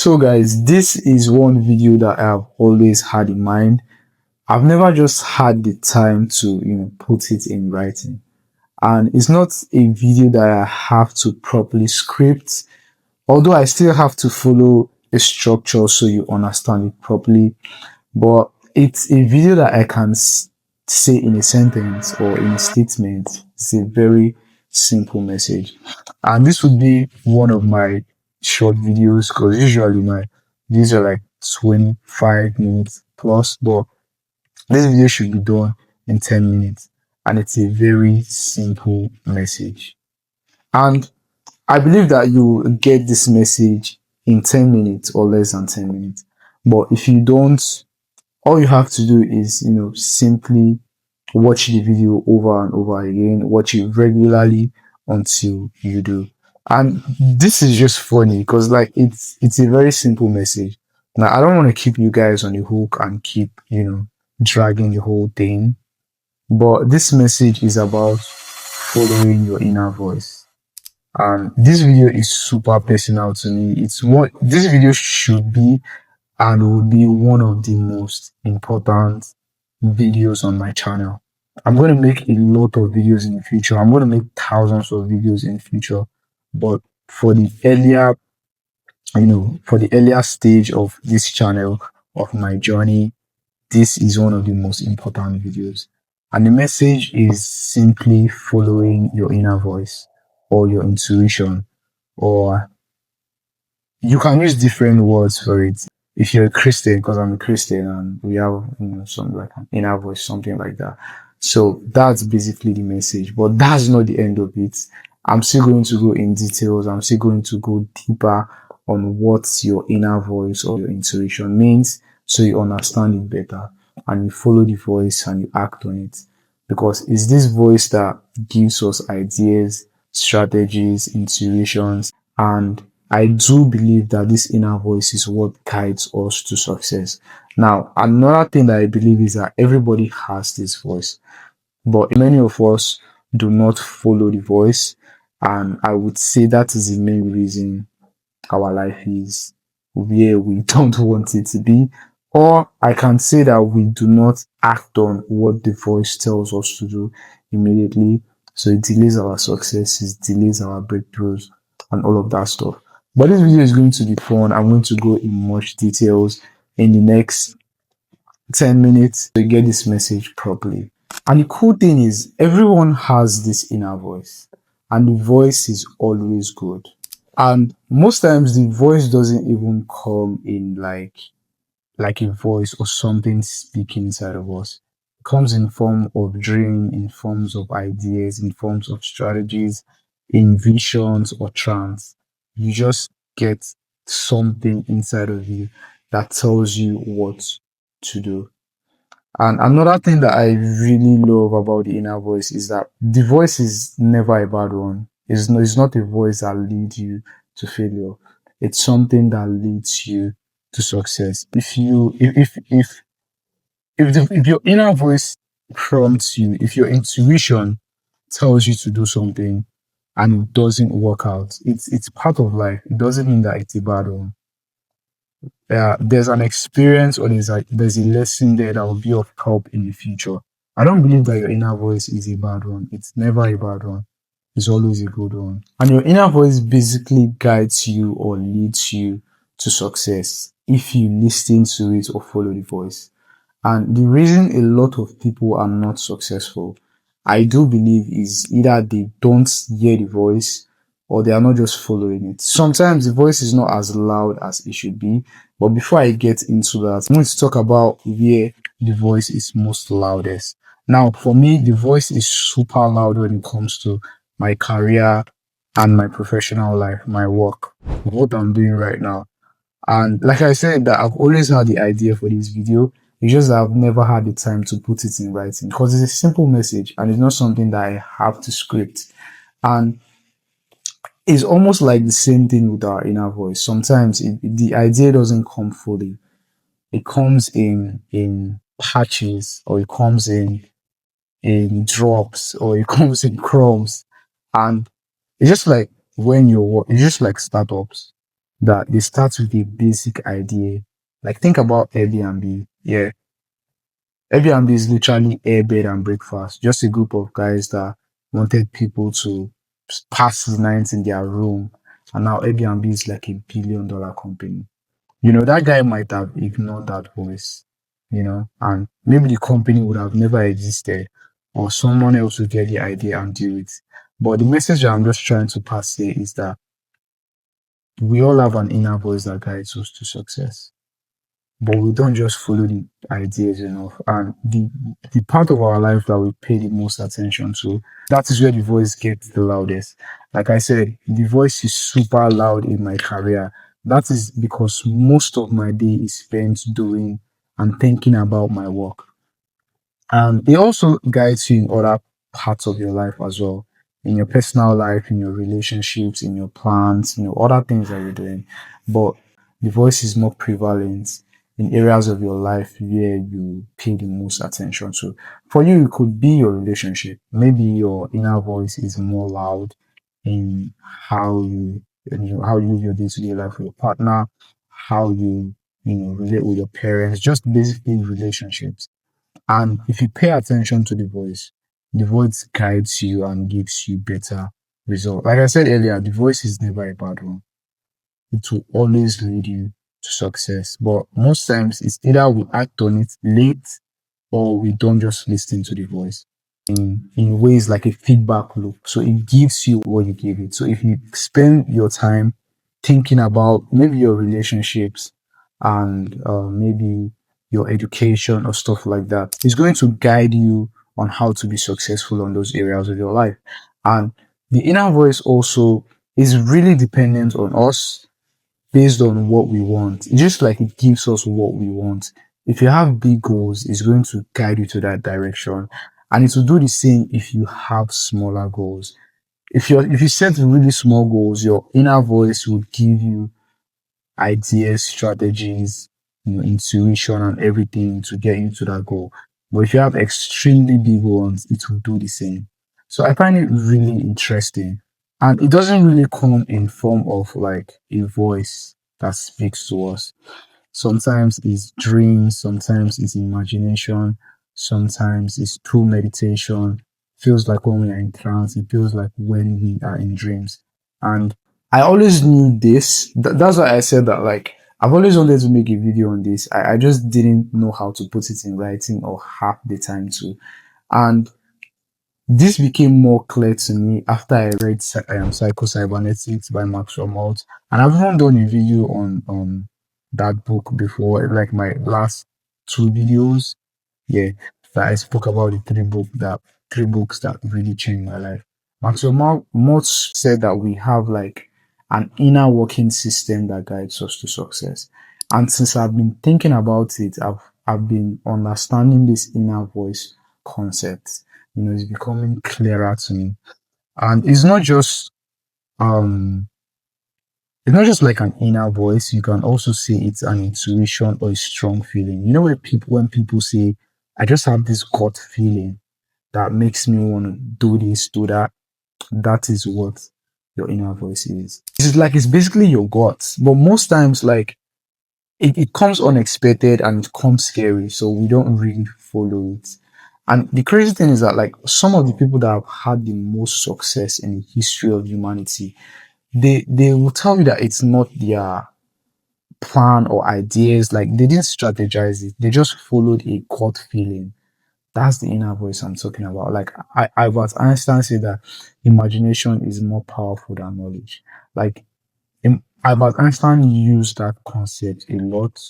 So guys, this is one video that I've always had in mind. I've never just had the time to, put it in writing. And it's not a video that I have to properly script, although I still have to follow a structure so you understand it properly. But it's a video that I can say in a sentence or in a statement. It's a very simple message. And this would be one of my short videos because usually these are like 25 minutes plus, but this video should be done in 10 minutes. And it's a very simple message. And I believe that you get this message in 10 minutes or less than 10 minutes. But if you don't, all you have to do is, simply watch the video over and over again, watch it regularly until you do. And this is just funny because it's a very simple message. Now I don't want to keep you guys on the hook and keep, dragging the whole thing. But this message is about following your inner voice. And this video is super personal to me. It's what this video should be and will be one of the most important videos on my channel. I'm going to make a lot of videos in the future. I'm going to make thousands of videos in the future. But for the earlier stage of this channel, of my journey, this is one of the most important videos. And the message is simply following your inner voice or your intuition, or you can use different words for it. If you're a Christian, because I'm a Christian and we have, something like an inner voice, something like that. So that's basically the message, but that's not the end of it. I'm still going to go in details. I'm still going to go deeper on what your inner voice or your intuition means so you understand it better and you follow the voice and you act on it. Because it's this voice that gives us ideas, strategies, intuitions, and I do believe that this inner voice is what guides us to success. Now, another thing that I believe is that everybody has this voice, but many of us do not follow the voice. And I would say that is the main reason our life is where we don't want it to be. Or I can say that we do not act on what the voice tells us to do immediately. So it delays our success, it delays our breakthroughs and all of that stuff. But this video is going to be fun. I'm going to go in much details in the next 10 minutes to get this message properly. And the cool thing is everyone has this inner voice and the voice is always good. And most times the voice doesn't even come in like a voice or something speaking inside of us. It comes in form of dream, in forms of ideas, in forms of strategies, in visions or trance. You just get something inside of you that tells you what to do. And another thing that I really love about the inner voice is that the voice is never a bad one. It's not a voice that leads you to failure. It's something that leads you to success. If your inner voice prompts you, if your intuition tells you to do something and it doesn't work out, it's part of life. It doesn't mean that it's a bad one. There's an experience or there's a lesson there that will be of help in the future. I don't believe that your inner voice is a bad one. It's never a bad one. It's always a good one. And your inner voice basically guides you or leads you to success if you listen to it or follow the voice. And the reason a lot of people are not successful, I do believe, is either they don't hear the voice or they are not just following it. Sometimes the voice is not as loud as it should be. But before I get into that, I'm going to talk about where the voice is most loudest. Now, for me, the voice is super loud when it comes to my career and my professional life, my work, what I'm doing right now. And like I said, that I've always had the idea for this video. It's just that I've never had the time to put it in writing because it's a simple message and it's not something that I have to script. And it's almost like the same thing with our inner voice. Sometimes the idea doesn't come fully. It comes in patches, or it comes in drops, or it comes in crumbs. And it's just like when it's just like startups. that they start with a basic idea. Like think about Airbnb. Yeah, Airbnb is literally air, bed, and breakfast. Just a group of guys that wanted people to pass the night in their room. And now Airbnb is like $1 billion company. That guy might have ignored that voice, and maybe the company would have never existed, or someone else would get the idea and do it. But the message that I'm just trying to pass here is that we all have an inner voice that guides us to success, but we don't just follow the ideas enough. And the part of our life that we pay the most attention to, that is where the voice gets the loudest. Like I said, the voice is super loud in my career. That is because most of my day is spent doing and thinking about my work. And it also guides you in other parts of your life as well, in your personal life, in your relationships, in your plans, other things that you're doing. But the voice is more prevalent in areas of your life where you pay the most attention to. For you, it could be your relationship. Maybe your inner voice is more loud in how you live your day-to-day life with your partner, how you relate with your parents, just basically relationships. And if you pay attention to the voice guides you and gives you better results. Like I said earlier, the voice is never a bad one. It will always lead you to success. But most times it's either we act on it late or we don't just listen to the voice in ways like a feedback loop. So it gives you what you give it. So if you spend your time thinking about maybe your relationships and maybe your education or stuff like that, it's going to guide you on how to be successful on those areas of your life. And the inner voice also is really dependent on us based on what we want. It's just like it gives us what we want. If you have big goals, it's going to guide you to that direction. And it will do the same if you have smaller goals. If you set really small goals, your inner voice will give you ideas, strategies, intuition and everything to get you to that goal. But if you have extremely big ones, it will do the same. So I find it really interesting. And it doesn't really come in form of like a voice that speaks to us. Sometimes it's dreams, sometimes it's imagination, sometimes it's through meditation. Feels like when we are in trance, it feels like when we are in dreams. And I always knew this. That's why I said that, like, I've always wanted to make a video on this. I just didn't know how to put it in writing or have the time to. And this became more clear to me after I read Psycho-Cybernetics by Maxwell Maltz. And I've even done a video on that book before, like my last two videos. Yeah, that I spoke about the three books that really changed my life. Maltz said that we have like an inner working system that guides us to success. And since I've been thinking about it, I've been understanding this inner voice concept. It's becoming clearer to me. And um it's not just like an inner voice. You can also say it's an intuition or a strong feeling. When people say, I just have this gut feeling that makes me want to do this, do that. That is what your inner voice is. It's basically your gut. But most times, like, it comes unexpected and it comes scary. So we don't really follow it. And the crazy thing is that, like, some of the people that have had the most success in the history of humanity, they will tell you that it's not their plan or ideas. Like, they didn't strategize it. They just followed a gut feeling. That's the inner voice I'm talking about. Like, Albert Einstein said that imagination is more powerful than knowledge. Like, Albert Einstein used that concept a lot,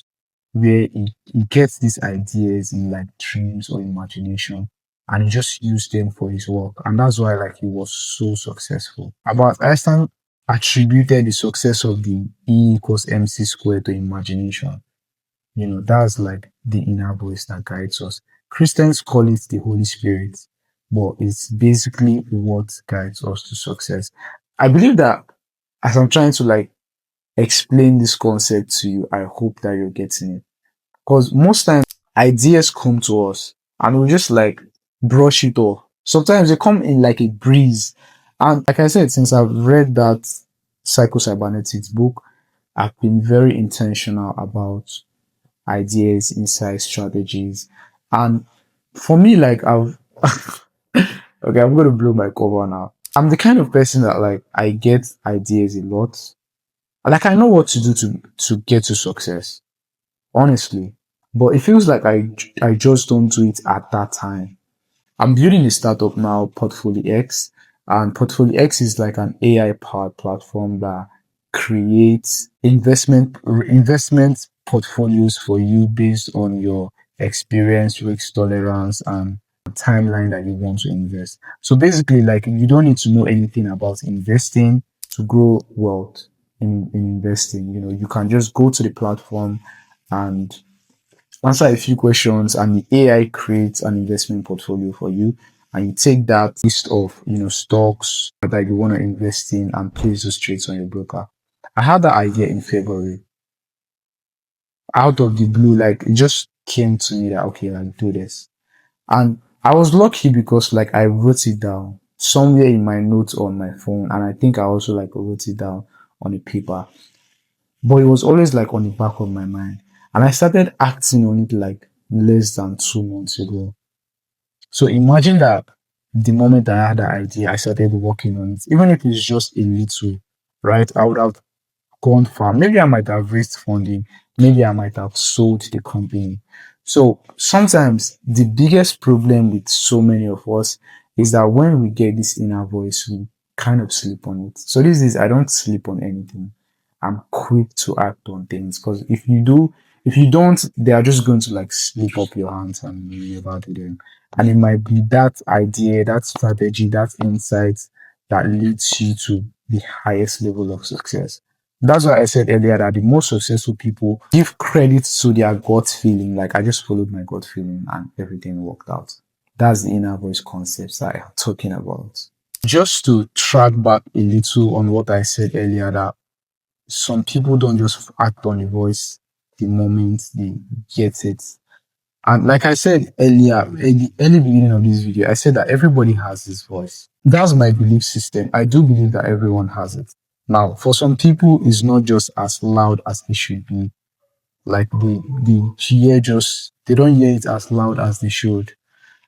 where he gets these ideas in like dreams or imagination, and he just used them for his work. And that's why, like, he was so successful. Albert Einstein attributed the success of the E equals MC squared to imagination. That's like the inner voice that guides us. Christians call it the Holy Spirit, but it's basically what guides us to success. I believe that as I'm trying to like explain this concept to you, I hope that you're getting it. Because most times ideas come to us and we just like brush it off. Sometimes they come in like a breeze. And like I said, since I've read that Psycho-Cybernetics book, I've been very intentional about ideas, insights, strategies. And for me, like I've okay, I'm gonna blow my cover now. I'm the kind of person that like I get ideas a lot. Like I know what to do to get to success, honestly. But it feels like I just don't do it at that time. I'm building a startup now, Portfolio X, and Portfolio X is like an AI powered platform that creates investment portfolios for you based on your experience, risk tolerance, and timeline that you want to invest. So basically, like you don't need to know anything about investing to grow wealth in investing. You know, you can just go to the platform and answer a few questions, and the AI creates an investment portfolio for you. And you take that list of stocks that you want to invest in and place those trades on your broker. I had that idea in February, out of the blue, like it just came to me that okay, like do this. And I was lucky because like I wrote it down somewhere in my notes on my phone, and I think I also like wrote it down on a paper. But it was always like on the back of my mind. And I started acting on it like less than 2 months ago. So imagine that the moment I had that idea, I started working on it. Even if it's just a little, right? I would have gone far. Maybe I might have raised funding. Maybe I might have sold the company. So sometimes the biggest problem with so many of us is that when we get this inner voice, we kind of sleep on it. So this is, I don't sleep on anything. I'm quick to act on things because if you don't, they are just going to like slip up your hands and you never do them. And it might be that idea, that strategy, that insight that leads you to the highest level of success. That's why I said earlier that the most successful people give credit to their gut feeling. Like I just followed my gut feeling and everything worked out. That's the inner voice concepts that I'm talking about. Just to track back a little on what I said earlier, that some people don't just act on the voice the moment they get it. And like I said earlier, at the early beginning of this video, I said that everybody has this voice. That's my belief system. I do believe that everyone has it. Now, for some people, it's not just as loud as it should be. Like they don't hear it as loud as they should.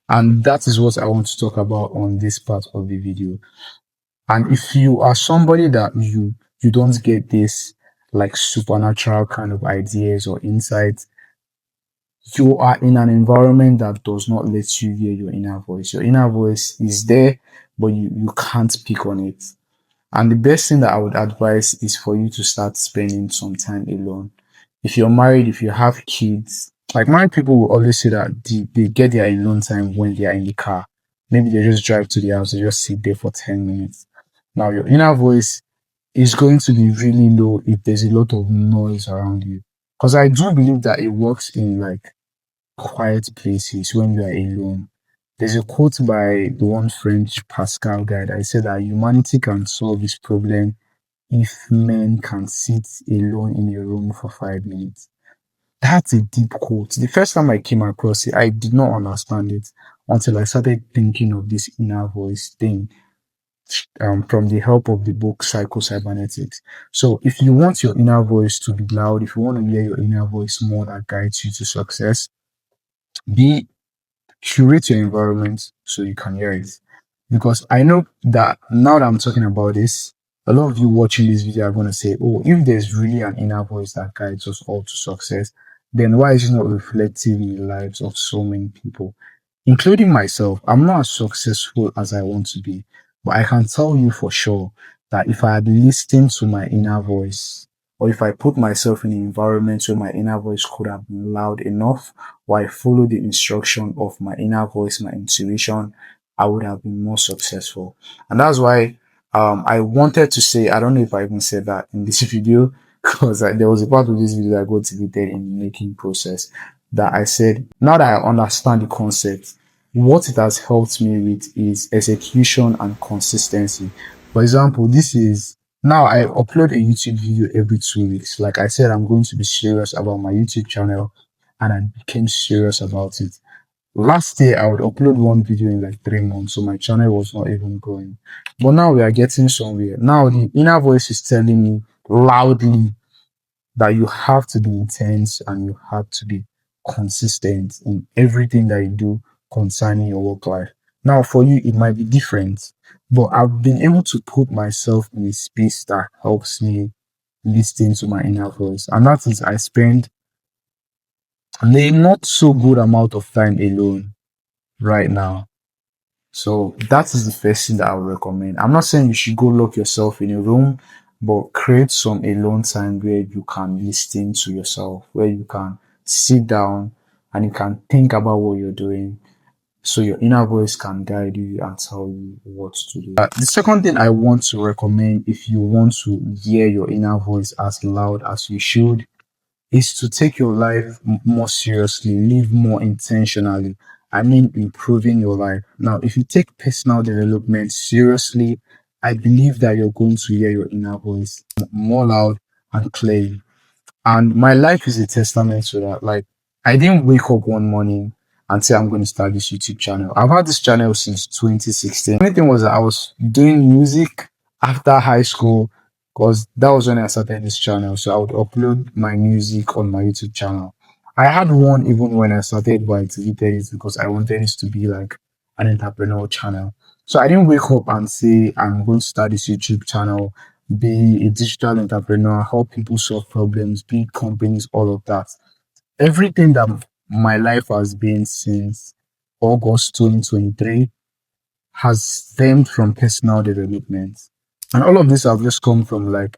And that is what I want to talk about on this part of the video. And if you are somebody that you don't get this like supernatural kind of ideas or insights, you are in an environment that does not let you hear your inner voice. Your inner voice is there, but you can't pick on it. And the best thing that I would advise is for you to start spending some time alone. If you're married, if you have kids, like married people will always say that they get their alone time when they are in the car. Maybe they just drive to the house, they just sit there for 10 minutes. Now, your inner voice is going to be really low if there's a lot of noise around you. Because I do believe that it works in like quiet places when you are alone. There's a quote by the one French Pascal guy that said that humanity can solve this problem if men can sit alone in a room for 5 minutes. That's a deep quote. The first time I came across it, I did not understand it until I started thinking of this inner voice thing from the help of the book Psycho Cybernetics. So if you want your inner voice to be loud, if you want to hear your inner voice more that guides you to success, be curate your environment so you can hear it. Because I know that now that I'm talking about this, a lot of you watching this video are going to say, oh, if there's really an inner voice that guides us all to success, then why is it not reflective in the lives of so many people, including myself? I'm not as successful as I want to be, but I can tell you for sure that if I had listened to my inner voice, or if I put myself in an environment where my inner voice could have been loud enough, or I follow the instruction of my inner voice, my intuition, I would have been more successful. And that's why I wanted to say, I don't know if I even said that in this video, because there was a part of this video that got deleted in the making process, that I said, now that I understand the concept, what it has helped me with is execution and consistency. For example, this is now I upload a YouTube video every 2 weeks. Like I said, I'm going to be serious about my YouTube channel, and I became serious about it. Last year, I would upload one video in like 3 months, so my channel was not even growing. But now we are getting somewhere. Now the inner voice is telling me loudly that you have to be intense and you have to be consistent in everything that you do concerning your work life. Now, for you, it might be different, but I've been able to put myself in a space that helps me listen to my inner voice. And that is, I spend a not so good amount of time alone right now. So that is the first thing that I would recommend. I'm not saying you should go lock yourself in a room, but create some alone time where you can listen to yourself, where you can sit down and you can think about what you're doing. So your inner voice can guide you and tell you what to do. The second thing I want to recommend if you want to hear your inner voice as loud as you should is to take your life more seriously, live more intentionally. I mean, improving your life. Now, if you take personal development seriously, I believe that you're going to hear your inner voice more loud and clearly. And my life is a testament to that. Like, I didn't wake up one morning and say, I'm going to start this YouTube channel. I've had this channel since 2016. The only thing was that I was doing music after high school because that was when I started this channel. So I would upload my music on my YouTube channel. I had one even when I started, but I deleted it because I wanted it to be like an entrepreneurial channel. So I didn't wake up and say, I'm going to start this YouTube channel, be a digital entrepreneur, help people solve problems, build companies, all of that. Everything that my life has been since August 2023 has stemmed from personal development. And all of this have just come from like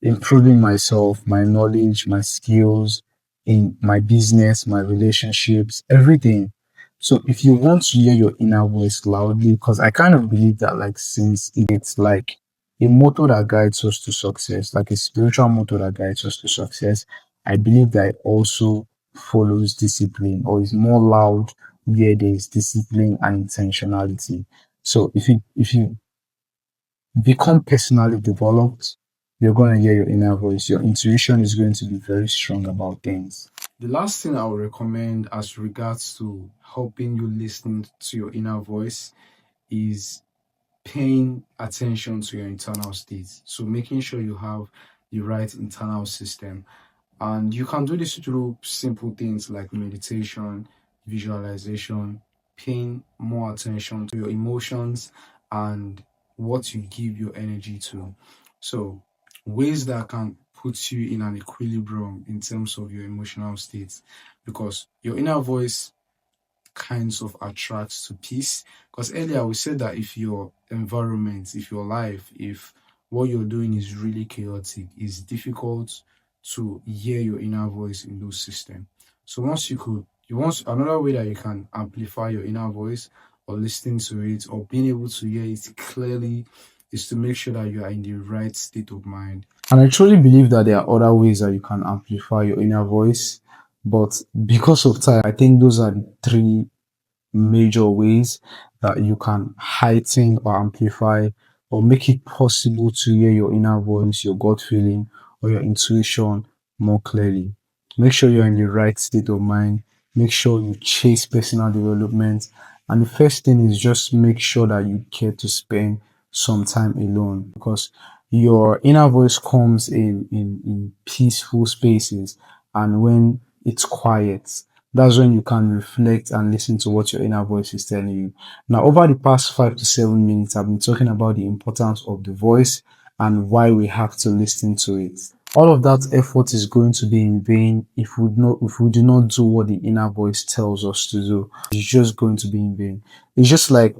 improving myself, my knowledge, my skills in my business, my relationships, everything. So if you want to hear your inner voice loudly, because I kind of believe that like since it's like a motto that guides us to success, like a spiritual motto that guides us to success, I believe that it also follows discipline or is more loud where there is discipline and intentionality. So if you become personally developed, you're going to hear your inner voice. Your intuition is going to be very strong about things. The last thing I would recommend as regards to helping you listen to your inner voice is paying attention to your internal state. So making sure you have the right internal system. And you can do this through simple things like meditation, visualization, paying more attention to your emotions and what you give your energy to. So, ways that can put you in an equilibrium in terms of your emotional state, because your inner voice kinds of attracts to peace. Because earlier we said that if your environment, if your life, if what you're doing is really chaotic, it's difficult to hear your inner voice in those systems. So once you want another way that you can amplify your inner voice or listening to it or being able to hear it clearly is to make sure that you are in the right state of mind. And I truly believe that there are other ways that you can amplify your inner voice. But because of time, I think those are the three major ways that you can heighten or amplify or make it possible to hear your inner voice, your gut feeling, or your intuition more clearly. Make sure you're in the right state of mind. Make sure you chase personal development. And the first thing is just make sure that you care to spend some time alone because your inner voice comes in peaceful spaces and when it's quiet. That's when you can reflect and listen to what your inner voice is telling you. Now, over the past 5 to 7 minutes, I've been talking about the importance of the voice and why we have to listen to it. All of that effort is going to be in vain if we do not do what the inner voice tells us to do. It's just going to be in vain. It's just like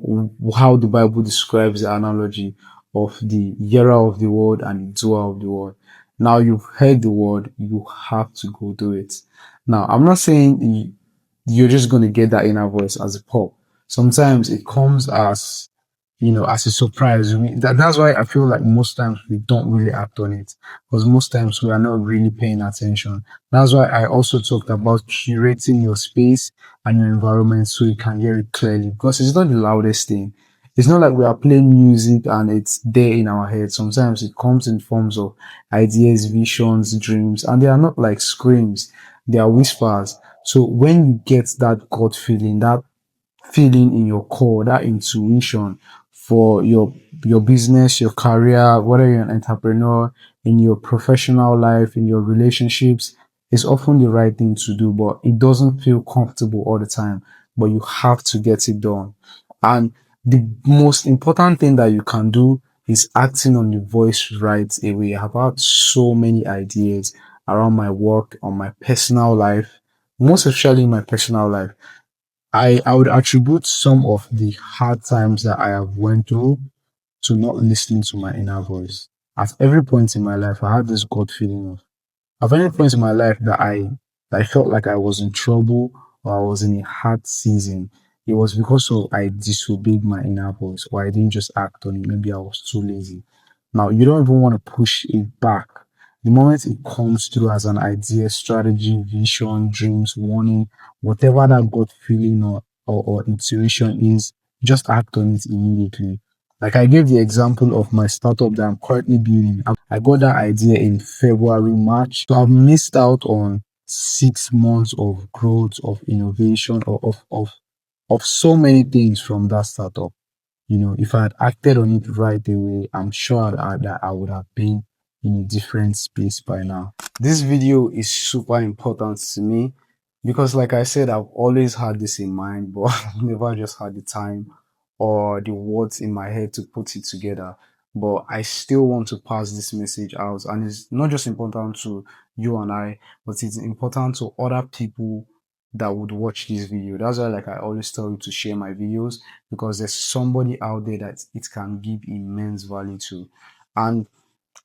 how the Bible describes the analogy of the hearer of the word and the doer of the word. Now you've heard the word, you have to go do it. Now, I'm not saying you're just going to get that inner voice as a pop. Sometimes it comes as, as a surprise. That's why I feel like most times we don't really act on it because most times we are not really paying attention. That's why I also talked about curating your space and your environment so you can hear it clearly because it's not the loudest thing. It's not like we are playing music and it's there in our head. Sometimes it comes in forms of ideas, visions, dreams, and they are not like screams. They are whispers. So when you get that gut feeling, that feeling in your core, that intuition for your business, your career, whether you're an entrepreneur, in your professional life, in your relationships, is often the right thing to do, but it doesn't feel comfortable all the time. But you have to get it done. And the most important thing that you can do is acting on the voice right away. I've had so many ideas around my work, on my personal life, most especially in my personal life. I would attribute some of the hard times that I have went through to not listening to my inner voice. At every point in my life, I had this gut feeling of at any point in my life that I felt like I was in trouble or I was in a hard season, it was because of I disobeyed my inner voice or I didn't just act on it. Maybe I was too lazy. Now you don't even want to push it back. The moment it comes through as an idea, strategy, vision, dreams, warning, whatever that gut feeling or intuition is, just act on it immediately. Like I gave the example of my startup that I'm currently building. I got that idea in February, March. So I've missed out on 6 months of growth, of innovation, of so many things from that startup. If I had acted on it right away, I'm sure that I would have been in a different space by now. This video is super important to me because, like I said, I've always had this in mind, but I've never just had the time or the words in my head to put it together. But I still want to pass this message out, and it's not just important to you and I, but it's important to other people that would watch this video. That's why, like I always tell you to share my videos because there's somebody out there that it can give immense value to. And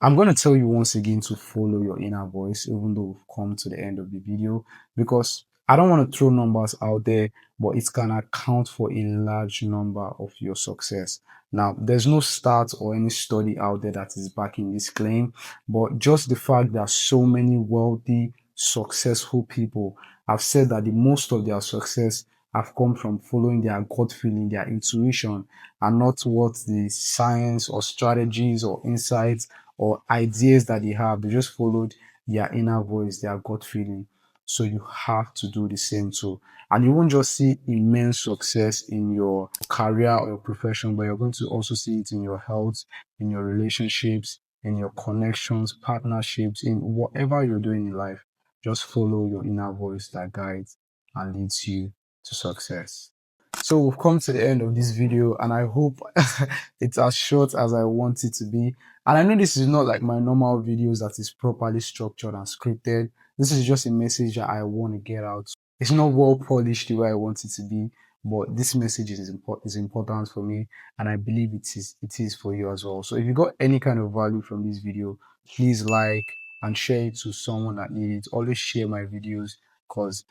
I'm going to tell you once again to follow your inner voice, even though we've come to the end of the video, because I don't want to throw numbers out there, but it can account for a large number of your success. Now, there's no stat or any study out there that is backing this claim, but just the fact that so many wealthy, successful people have said that the most of their success have come from following their gut feeling, their intuition, and not what the science or strategies or insights or ideas that they have. They just followed their inner voice, their gut feeling. So you have to do the same too. And you won't just see immense success in your career or your profession, but you're going to also see it in your health, in your relationships, in your connections, partnerships, in whatever you're doing in life. Just follow your inner voice that guides and leads you to success. So we've come to the end of this video, and I hope it's as short as I want it to be. And I know this is not like my normal videos that is properly structured and scripted. This is just a message that I want to get out. It's not well polished the way I want it to be, but this message is important for me, and I believe it is for you as well. So if you got any kind of value from this video, please like and share it to someone that needs it. Always share my videos because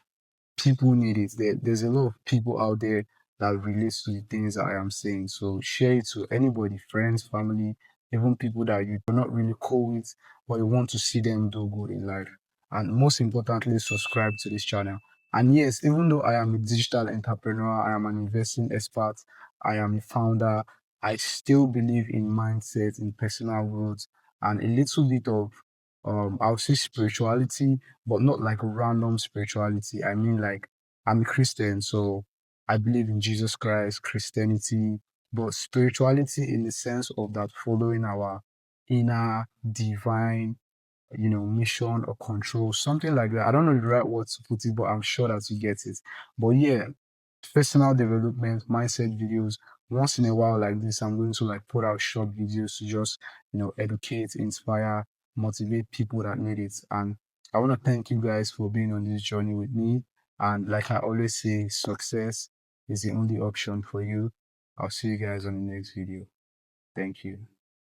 people need it. There's a lot of people out there that relates to the things that I am saying. So share it to anybody, friends, family, even people that you're not really cool with, but you want to see them do good in life. And most importantly, subscribe to this channel. And yes, even though I am a digital entrepreneur, I am an investing expert, I am a founder, I still believe in mindset, in personal growth, and a little bit of I'll say spirituality, but not like random spirituality. I mean, like, I'm a Christian, so I believe in Jesus Christ, Christianity, but spirituality in the sense of that following our inner divine, mission or control, something like that. I don't know the right word to put it, but I'm sure that you get it. But yeah, personal development, mindset videos. Once in a while, like this, I'm going to like put out short videos to just, educate, inspire, motivate people that need it. And I want to thank you guys for being on this journey with me. And like I always say, success is the only option for you. I'll see you guys on the next video. Thank you.